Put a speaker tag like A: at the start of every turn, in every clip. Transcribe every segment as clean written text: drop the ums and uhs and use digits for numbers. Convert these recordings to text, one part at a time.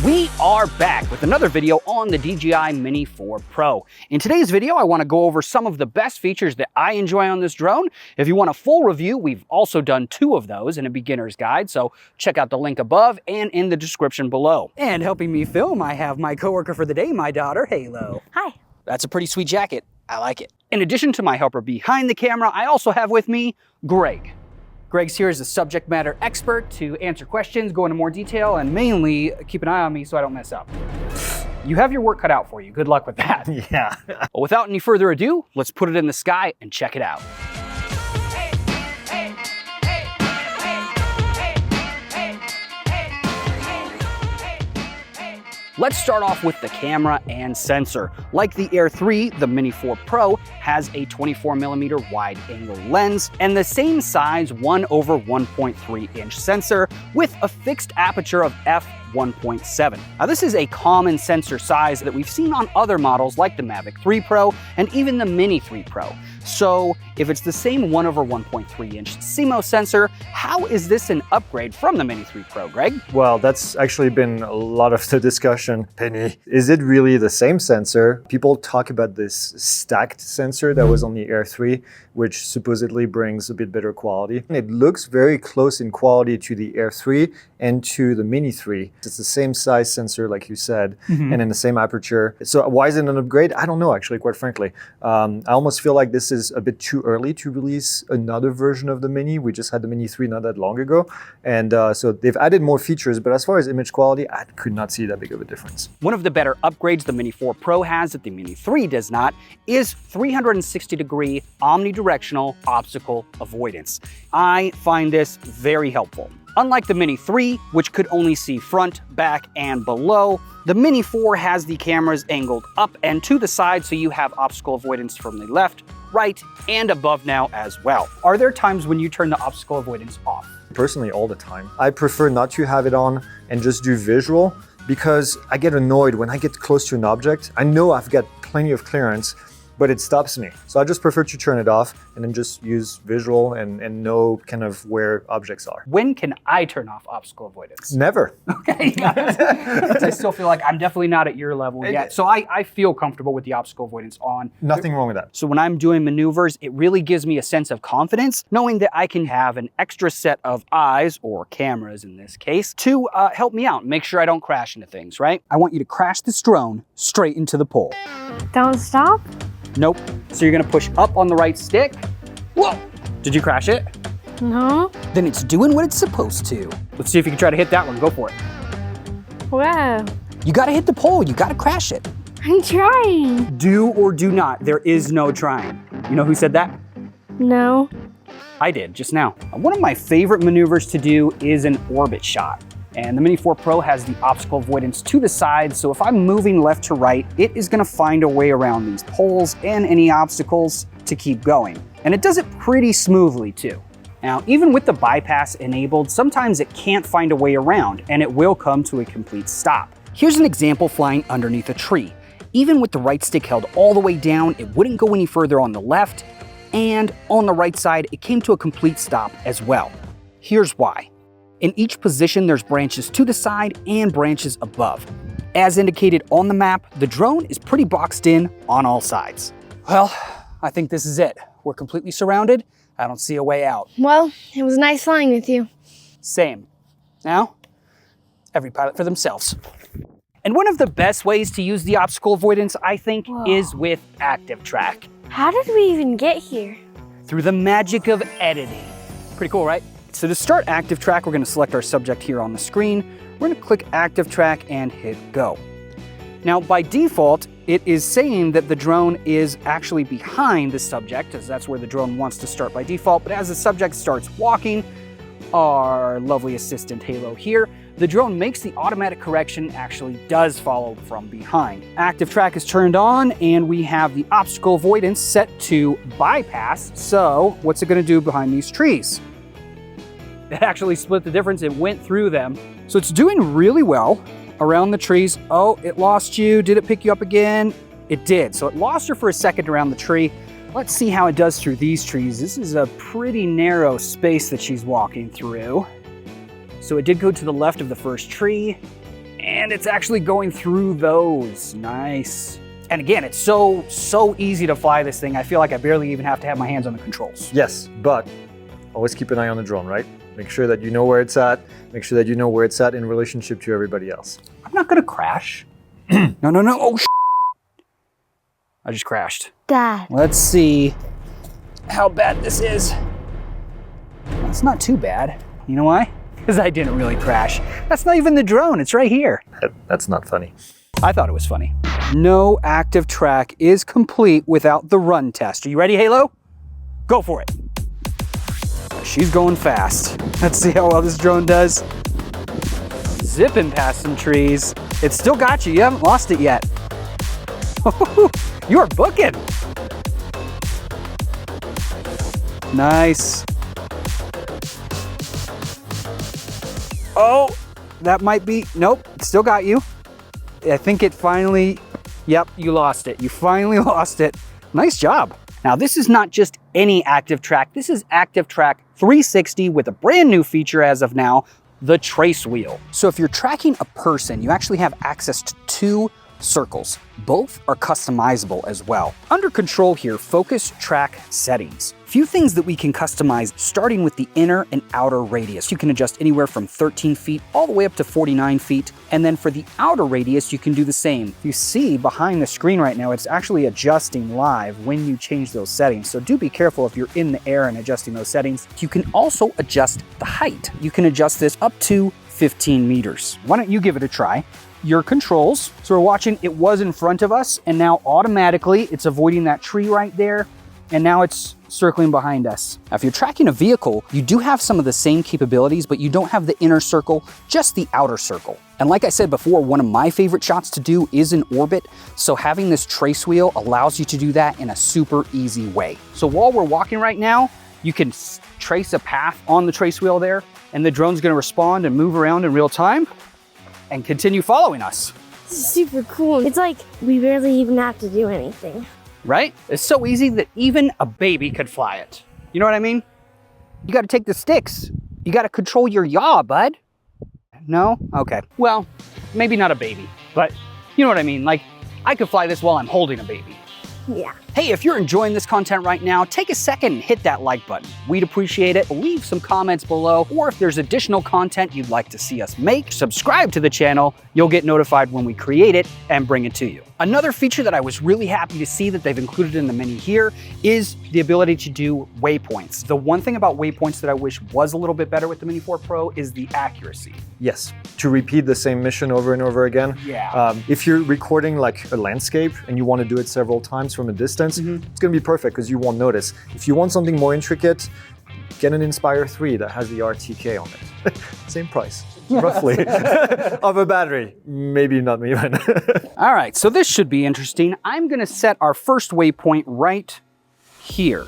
A: We are back with another video on the DJI Mini 4 Pro. In today's video, I want to go over some of the best features that I enjoy on this drone. If you want a full review, we've also done 2 of those in a beginner's guide, so check out the link above and in the description below. And helping me film, I have my coworker for the day, my daughter, Halo.
B: Hi.
A: That's a pretty sweet jacket. I like it. In addition to my helper behind the camera, I also have with me Greg. Greg's here as a subject matter expert to answer questions, go into more detail, and mainly keep an eye on me so I don't mess up. You have your work cut out for you. Good luck with that.
C: Yeah.
A: Well, without any further ado, let's put it in the sky and check it out. Let's start off with the camera and sensor. Like the Air 3, the Mini 4 Pro has a 24mm wide angle lens and the same size 1/1.3 inch sensor with a fixed aperture of f1.7. Now this is a common sensor size that we've seen on other models like the Mavic 3 Pro and even the Mini 3 Pro. So if it's the same 1/1.3 inch CMOS sensor, how is this an upgrade from the Mini 3 Pro, Greg?
C: Well, that's actually been a lot of the discussion. Penny, is it really the same sensor? People talk about this stacked sensor that was on the Air 3, which supposedly brings a bit better quality. It looks very close in quality to the Air 3 and to the Mini 3. It's the same size sensor, like you said, and in the same aperture. So why is it an upgrade? I don't know, actually, quite frankly. I almost feel like this is a bit too early to release another version of the Mini. We just had the Mini 3 not that long ago. And so they've added more features, but as far as image quality, I could not see that big of a difference.
A: One of the better upgrades the Mini 4 Pro has that the Mini 3 does not is 360-degree omnidirectional obstacle avoidance. I find this very helpful. Unlike the Mini 3, which could only see front, back, and below, the Mini 4 has the cameras angled up and to the side so you have obstacle avoidance from the left, right, and above now as well. Are there times when you turn the obstacle avoidance off?
C: Personally, all the time. I prefer not to have it on and just do visual because I get annoyed when I get close to an object. I know I've got plenty of clearance, but it stops me. So I just prefer to turn it off and then just use visual and know kind of where objects are.
A: When can I turn off obstacle avoidance?
C: Never.
A: Okay, I still feel like I'm definitely not at your level yet. So I feel comfortable with the obstacle avoidance on.
C: Nothing wrong with that.
A: So when I'm doing maneuvers, it really gives me a sense of confidence, knowing that I can have an extra set of eyes, or cameras in this case, to help me out, make sure I don't crash into things, right? I want you to crash this drone straight into the pole.
B: Don't stop?
A: Nope. So you're gonna push up on the right stick. Whoa! Did you crash it?
B: No.
A: Then it's doing what it's supposed to. Let's see if you can try to hit that one. Go for it.
B: Wow.
A: You gotta hit the pole. You gotta crash it.
B: I'm trying.
A: Do or do not. There is no trying. You know who said that?
B: No.
A: I did, just now. One of my favorite maneuvers to do is an orbit shot. And the Mini 4 Pro has the obstacle avoidance to the side, so if I'm moving left to right, it is gonna find a way around these poles and any obstacles to keep going. And it does it pretty smoothly too. Now, even with the bypass enabled, sometimes it can't find a way around and it will come to a complete stop. Here's an example flying underneath a tree. Even with the right stick held all the way down, it wouldn't go any further on the left, and on the right side, it came to a complete stop as well. Here's why. In each position, there's branches to the side and branches above. As indicated on the map, the drone is pretty boxed in on all sides. Well, I think this is it. We're completely surrounded. I don't see a way out.
B: Well, it was nice flying with you.
A: Same. Now, every pilot for themselves. And one of the best ways to use the obstacle avoidance, I think, is with ActiveTrack.
B: How did we even get here?
A: Through the magic of editing. Pretty cool, right? So to start ActiveTrack, we're gonna select our subject here on the screen. We're gonna click ActiveTrack and hit go. Now, by default, it is saying that the drone is actually behind the subject, as that's where the drone wants to start by default. But as the subject starts walking, our lovely assistant Halo here, the drone makes the automatic correction, actually does follow from behind. ActiveTrack is turned on and we have the obstacle avoidance set to bypass. So what's it gonna do behind these trees? It actually split the difference. It went through them. So it's doing really well around the trees. Oh, it lost you. Did it pick you up again? It did. So it lost her for a second around the tree. Let's see how it does through these trees. This is a pretty narrow space that she's walking through. So it did go to the left of the first tree, And it's actually going through those. Nice. And again, it's so easy to fly this thing. I feel like I barely even have to have my hands on the controls.
C: Yes, but always keep an eye on the drone, right? Make sure that you know where it's at. Make sure that you know where it's at in relationship to everybody else.
A: I'm not gonna crash. No. Oh, I just crashed.
B: Dad.
A: Let's see how bad this is. It's not too bad. You know why? Because I didn't really crash. That's not even the drone, it's right here.
C: That's not funny.
A: I thought it was funny. No ActiveTrack is complete without the run test. Are you ready, Halo? Go for it. She's going fast. Let's see how well this drone does. Zipping past some trees. It's still got you. You haven't lost it yet. You are booking. Nice. Oh, that might be, nope, still got you. I think it finally, yep, you lost it. You finally lost it. Nice job. Now this is not just any ActiveTrack. This is ActiveTrack 360 with a brand new feature as of now, the trace wheel. So if you're tracking a person, you actually have access to 2 circles. Both are customizable as well. Under control here, focus track settings. Few things that we can customize, starting with the inner and outer radius. You can adjust anywhere from 13 feet all the way up to 49 feet. And then for the outer radius, you can do the same. You see behind the screen right now, it's actually adjusting live when you change those settings. So do be careful if you're in the air and adjusting those settings. You can also adjust the height. You can adjust this up to 15 meters. Why don't you give it a try? Your controls. So we're watching, it was in front of us, and now automatically it's avoiding that tree right there, and now it's circling behind us. Now, if you're tracking a vehicle, you do have some of the same capabilities, but you don't have the inner circle, just the outer circle. And like I said before, one of my favorite shots to do is in orbit, so having this trace wheel allows you to do that in a super easy way. So while we're walking right now, you can trace a path on the trace wheel there, and the drone's gonna respond and move around in real time and continue following us.
B: This is super cool. It's like we barely even have to do anything.
A: Right? It's so easy that even a baby could fly it. You know what I mean? You gotta take the sticks. You gotta control your yaw, bud. No? Okay. Well, maybe not a baby, but you know what I mean? Like, I could fly this while I'm holding a baby.
B: Yeah.
A: Hey, if you're enjoying this content right now, take a second and hit that like button. We'd appreciate it. Leave some comments below, or if there's additional content you'd like to see us make, subscribe to the channel. You'll get notified when we create it and bring it to you. Another feature that I was really happy to see that they've included in the Mini here is the ability to do waypoints. The one thing about waypoints that I wish was a little bit better with the Mini 4 Pro is the accuracy.
C: Yes, to repeat the same mission over and over again.
A: Yeah.
C: If you're recording like a landscape and you want to do it several times from a distance, it's going to be perfect because you won't notice. If you want something more intricate, get an Inspire 3 that has the RTK on it. Same price, roughly, of a battery. Maybe not even.
A: All right, so this should be interesting. I'm gonna set our first waypoint right here.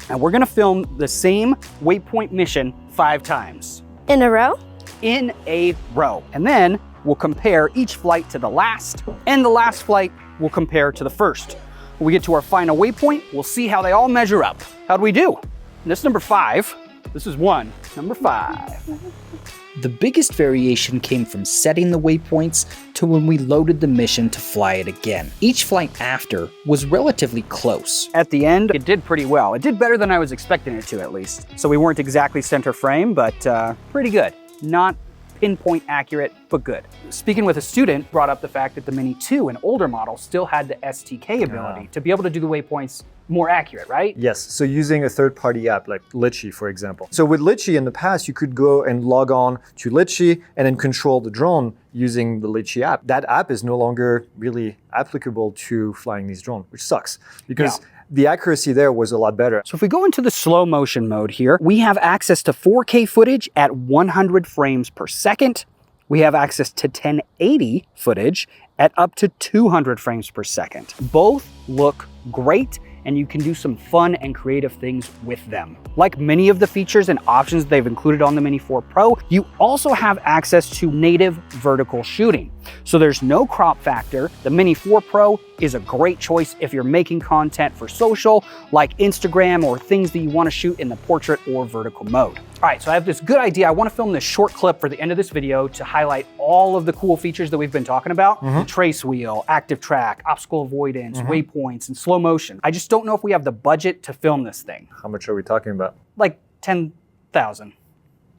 A: And we're gonna film the same waypoint mission 5 times.
B: In a row?
A: In a row. And then we'll compare each flight to the last, and the last flight will compare to the first. When we get to our final waypoint, we'll see how they all measure up. How'd we do? And this number 5, this is 1, number 5.
D: The biggest variation came from setting the waypoints to when we loaded the mission to fly it again. Each flight after was relatively close.
A: At the end, it did pretty well. It did better than I was expecting it to, at least. So we weren't exactly center frame, but pretty good. Not pinpoint accurate, but good. Speaking with a student, brought up the fact that the Mini 2, an older model, still had the STK ability to be able to do the waypoints more accurate, right?
C: Yes, so using a third-party app like Litchi, for example. So with Litchi in the past, you could go and log on to Litchi and then control the drone using the Litchi app. That app is no longer really applicable to flying these drones, which sucks because the accuracy there was a lot better.
A: So if we go into the slow motion mode here, we have access to 4K footage at 100 frames per second. We have access to 1080 footage at up to 200 frames per second. Both look great, and you can do some fun and creative things with them. Like many of the features and options they've included on the Mini 4 Pro, you also have access to native vertical shooting. So there's no crop factor. The Mini 4 Pro is a great choice if you're making content for social, like Instagram, or things that you want to shoot in the portrait or vertical mode. All right, so I have this good idea. I want to film this short clip for the end of this video to highlight all of the cool features that we've been talking about. The trace wheel, ActiveTrack, obstacle avoidance, waypoints, and slow motion. I just don't know if we have the budget to film this thing.
C: How much are we talking about?
A: Like 10,000.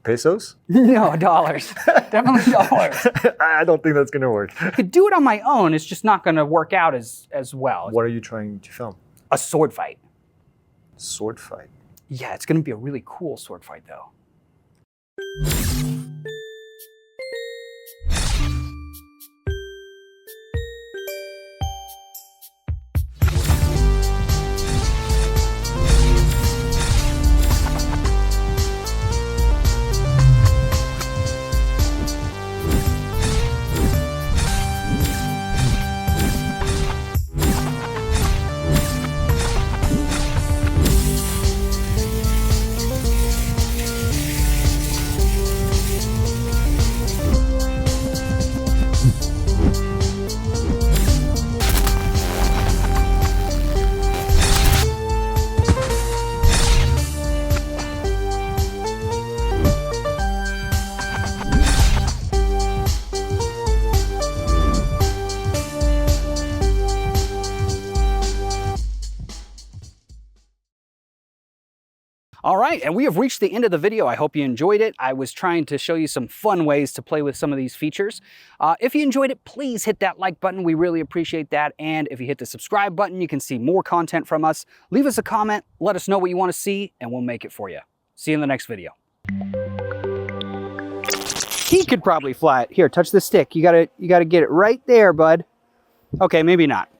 C: Pesos?
A: No, dollars. Definitely dollars.
C: I don't think that's gonna work.
A: I could do it on my own. It's just not gonna work out as well.
C: What are you trying to film?
A: A sword fight.
C: Sword fight.
A: Yeah, it's gonna be a really cool sword fight though. All right, and we have reached the end of the video. I hope you enjoyed it. I was trying to show you some fun ways to play with some of these features. If you enjoyed it, please hit that like button. We really appreciate that. And if you hit the subscribe button, you can see more content from us. Leave us a comment, let us know what you want to see, and we'll make it for you. See you in the next video. He could probably fly it. Here, touch the stick. You gotta get it right there, bud. Okay, maybe not.